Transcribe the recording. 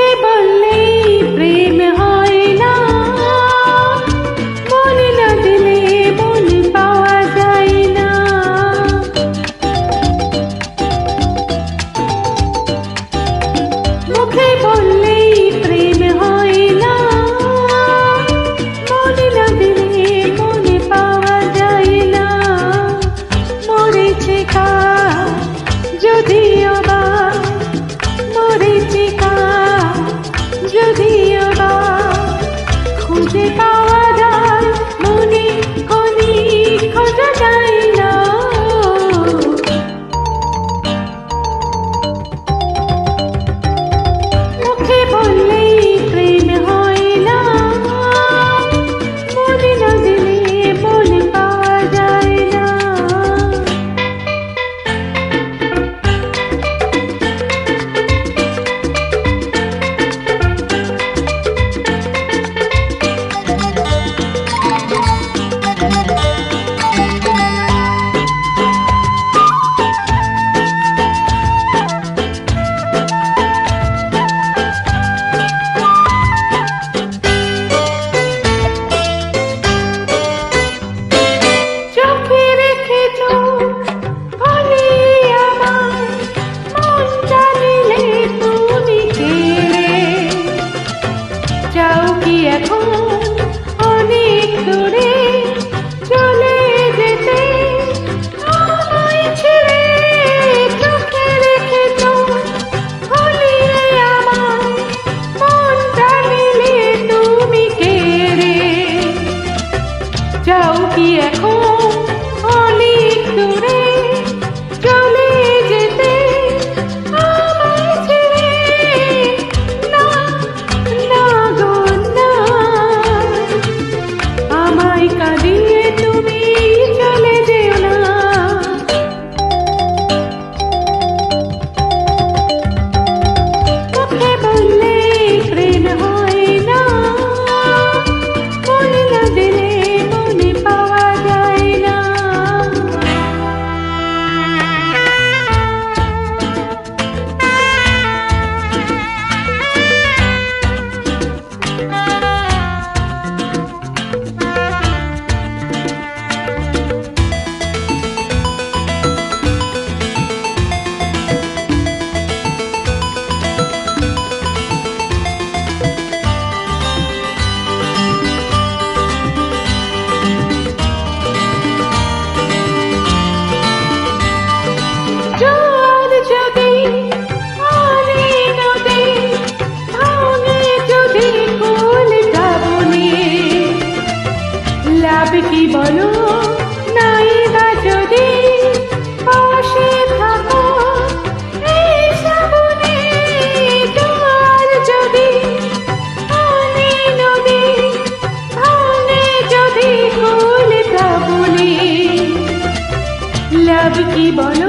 মুখে বললেই প্রেম হয় না, মন না দিলে মন পাওয়া যায় না। মুখে বললেই প্রেম হয় না, মন না দিলে মন পাওয়া যায় না। মরেছে কার যদিও বা, মরেছে কার যদিও বা, খুঁজে পাওয়া যায় মনে কোনি খোঁজা যায় না। মুখে বললেই প্রেম হয় না, মন না দিলে মন পাওয়া যায় না। চোখে রেখেছো বলে আমায়, মন জানিলে তুমি কেড়ে যাও কি এখন অনেক দূরে চলে যেতে আমায় ছেড়ে। চোখে রেখেছো বলে আমায়, মন জানিলে তুমি কেড়ে যাও কি এখন অনেক দূরে চলে যেতে আমায় ছেড়ে। না না গো না, আমায় কাঁদিয়ে তুমি চলে যেও না। মুখে বললে প্রেম হয় না, মন না দিলে মন পাওয়া যায় না। জোয়ার যদি আনে নদী, ভাঙে যদি কুল যাবনি, লাভ কি বলো নাই বা যদি পাশে থাকো এই শ্রাবণে। জোয়ার যদি আনে নদী, ভাঙে যদি কুল যাবনি, লাভ কি বলো